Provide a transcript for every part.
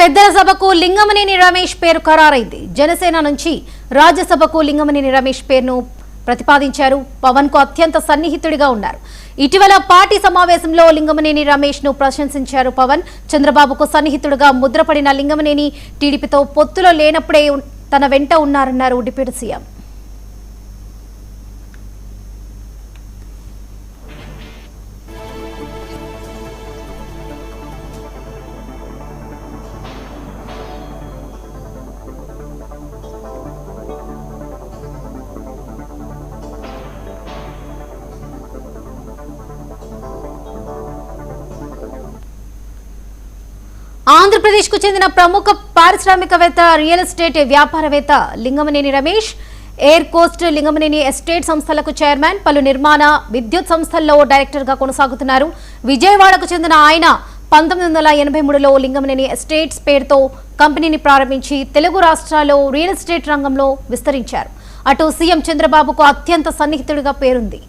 పెద్దల సభకు లింగమనేని రమేష్ పేరు ఖరారైంది. జనసేన నుంచి రాజ్యసభకు లింగమనేని రమేష్ పేరును ప్రతిపాదించారు. పవన్ కు అత్యంత సన్నిహితుడిగా ఉన్నారు. ఇటీవల పార్టీ సమావేశంలో లింగమనేని రమేష్ ను ప్రశంసించారు పవన్. చంద్రబాబుకు సన్నిహితుడిగా ముద్రపడిన లింగమనేని టీడీపీతో పొత్తులో లేనప్పుడే తన వెంట ఉన్నారన్నారు డిప్యూటీ సీఎం. ఆంధ్రప్రదేశ్ కు చెందిన ప్రముఖ పారిశ్రామికవేత్త, రియల్ ఎస్టేట్ వ్యాపారవేత్త Lingamaneni Ramesh air Coast Lingamaneni estate సంస్థలకు చైర్మన్, పలు నిర్మాణ, విద్యుత్ సంస్థల్లో డైరెక్టర్ గా కొనసాగుతున్నారు. విజయవాడకు చెందిన ఆయన 1983లో లింగమనేని ఎస్టేట్స్ పేరుతో కంపెనీని ప్రారంభించి తెలుగు రాష్ట్రాల్లో రియల్ ఎస్టేట్ రంగంలో విస్తరించారు. అటు సీఎం చంద్రబాబుకు అత్యంత సన్నిహితుడిగా పేరుంది.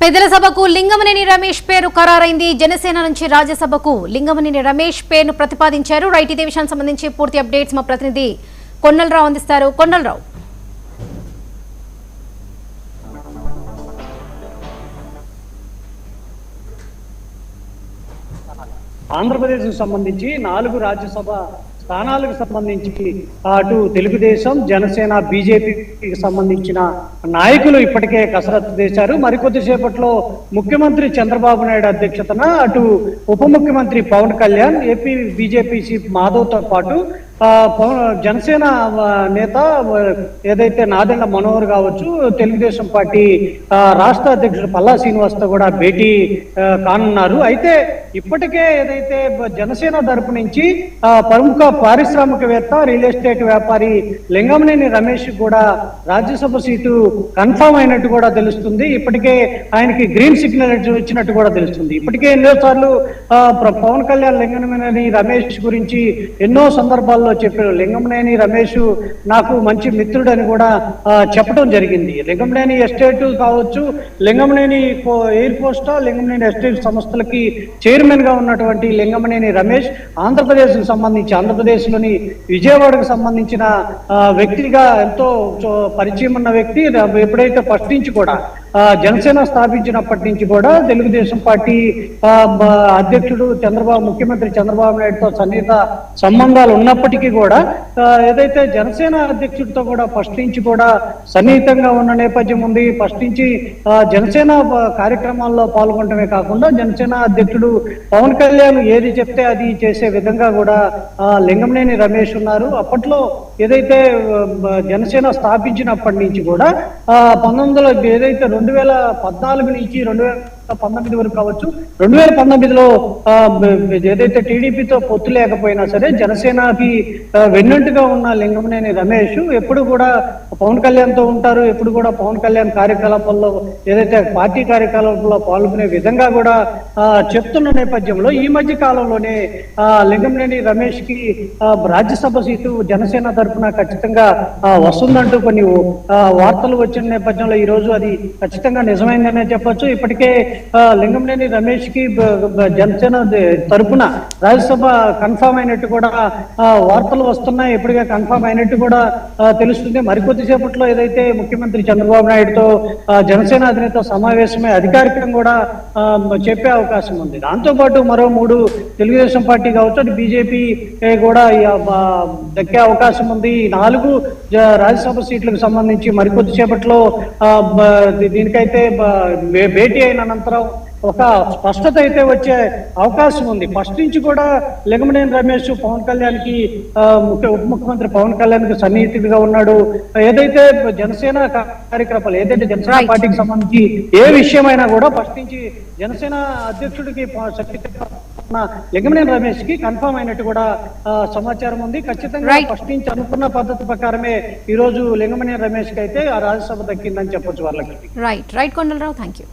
పెద్దల సభకు లింగమనేని రమేష్ పేరు ఖరారైంది. జనసేన నుంచి రాజ్యసభకు లింగమనేని రమేష్ పేరును ప్రతిపాదించారు. రైట్, ఇదే విషయానికి సంబంధించి పూర్తి అప్డేట్స్ మా ప్రతినిధి కొండలరావు అందిస్తారు. కొండలరావు, ఆంధ్రప్రదేశ్కు సంబంధించి 4 రాజ్యసభ స్థానాలకు సంబంధించి అటు తెలుగుదేశం, జనసేన, బీజేపీకి సంబంధించిన నాయకులు ఇప్పటికే కసరత్తు చేశారు. మరికొద్దిసేపట్లో ముఖ్యమంత్రి చంద్రబాబు నాయుడు అధ్యక్షతన అటు ఉప ముఖ్యమంత్రి Pawan Kalyan, AP BJP chief మాధవ్తో పాటు జనసేన నేత ఏదైతే నాదెండ్ల మనోహర్ కావచ్చు, తెలుగుదేశం పార్టీ రాష్ట్ర అధ్యక్షుడు పల్లా శ్రీనివాస్తో కూడా భేటీ కానున్నారు. అయితే ఇప్పటికే ఏదైతే జనసేన తరపు నుంచి ప్రముఖ పారిశ్రామికవేత్త, రియల్ ఎస్టేట్ వ్యాపారి లింగమనేని రమేష్ కూడా రాజ్యసభ సీటు కన్ఫర్మ్ అయినట్టు కూడా తెలుస్తుంది. ఇప్పటికే ఆయనకి గ్రీన్ సిగ్నల్ ఇచ్చినట్టు కూడా తెలుస్తుంది. ఇప్పటికే ఎన్నోసార్లు పవన్ కళ్యాణ్ లింగమనేని రమేష్ గురించి ఎన్నో సందర్భాల్లో చెప్పారు. లింగమనేని రమేష్ నాకు మంచి మిత్రుడు అని కూడా చెప్పడం జరిగింది. లింగమనేని ఎస్టేట్ కావచ్చు, Lingamaneni air post, Lingamaneni estate సంస్థలకి చైర్మన్ గా ఉన్నటువంటి లింగమనేని రమేష్ ఆంధ్రప్రదేశ్లోని విజయవాడకు సంబంధించిన వ్యక్తిగా ఎంతో పరిచయం ఉన్న వ్యక్తి. ఎప్పుడైతే ఫస్ట్ నుంచి కూడా జనసేన స్థాపించినప్పటి నుంచి కూడా తెలుగుదేశం పార్టీ అధ్యక్షుడు ముఖ్యమంత్రి చంద్రబాబు నాయుడుతో సన్నిహిత సంబంధాలు ఉన్నప్పటికీ కూడా ఏదైతే జనసేన అధ్యక్షుడితో కూడా ఫస్ట్ నుంచి కూడా సన్నిహితంగా ఉన్న నేపథ్యం ఉంది. ఫస్ట్ నుంచి జనసేన కార్యక్రమాల్లో పాల్గొనడమే కాకుండా జనసేన అధ్యక్షుడు పవన్ కళ్యాణ్ ఏది చెప్తే అది చేసే విధంగా కూడా లింగమనేని రమేష్ ఉన్నారు. అప్పట్లో ఏదైతే జనసేన స్థాపించినప్పటి నుంచి కూడా 2014 నుంచి 2019 వరకు కావచ్చు, 2019లో ఏదైతే టీడీపీతో పొత్తు లేకపోయినా సరే జనసేనకి వెన్నంటుగా ఉన్న లింగమనేని రమేష్ ఎప్పుడు కూడా పవన్ కళ్యాణ్తో ఉంటారు. ఎప్పుడు కూడా పవన్ కళ్యాణ్ కార్యకలాపాల్లో ఏదైతే పార్టీ కార్యకలాపాల్లో పాల్గొనే విధంగా కూడా చెప్తున్న నేపథ్యంలో ఈ మధ్య కాలంలోనే లింగమనేని రమేష్ కి రాజ్యసభ సీటు జనసేన తరఫున ఖచ్చితంగా వస్తుందంటూ కొన్ని వార్తలు వచ్చిన నేపథ్యంలో ఈ రోజు అది ఖచ్చితంగా నిజమైందనే చెప్పొచ్చు. ఇప్పటికే లింగమనేని రమేష్ కి జనసేన తరఫున రాజ్యసభ కన్ఫర్మ్ అయినట్టు కూడా వార్తలు వస్తున్నాయి. ఇప్పటికే కన్ఫర్మ్ అయినట్టు కూడా తెలుస్తుంది. మరికొద్దిసేపట్లో ఏదైతే ముఖ్యమంత్రి చంద్రబాబు నాయుడుతో జనసేన అధినేత సమావేశమే అధికారికంగా కూడా చెప్పే అవకాశం ఉంది. దాంతోపాటు మరో 3 తెలుగుదేశం పార్టీ కావచ్చు, అటు బీజేపీ కూడా దక్కే అవకాశం ఉంది. 4 రాజ్యసభ సీట్లకు సంబంధించి మరికొద్దిసేపట్లో దీనికైతే భేటీ అయిన అనంతరం ఒక స్పష్టత అయితే వచ్చే అవకాశం ఉంది. ఫస్ట్ నుంచి కూడా లింగమనేని రమేష్ పవన్ కళ్యాణ్ కి ఉప ముఖ్యమంత్రి పవన్ కళ్యాణ్ కి సన్నిహితుడిగా ఉన్నాడు. ఏదైతే జనసేన కార్యక్రమాలు ఏదైతే జనసేన పార్టీకి సంబంధించి ఏ విషయమైనా కూడా ఫస్ట్ నుంచి జనసేన అధ్యక్షుడికి లింగమనేని రమేష్ కి కన్ఫర్మ్ అయినట్టు కూడా సమాచారం ఉంది. ఖచ్చితంగా ఫస్ట్ నుంచి అనుకున్న పద్ధతి ప్రకారమే ఈ రోజు లింగమనేని రమేష్ కి అయితే ఆ రాజ్యసభ దక్కిందని చెప్పొచ్చు వాళ్ళకి. Right Kondalarao, thank you.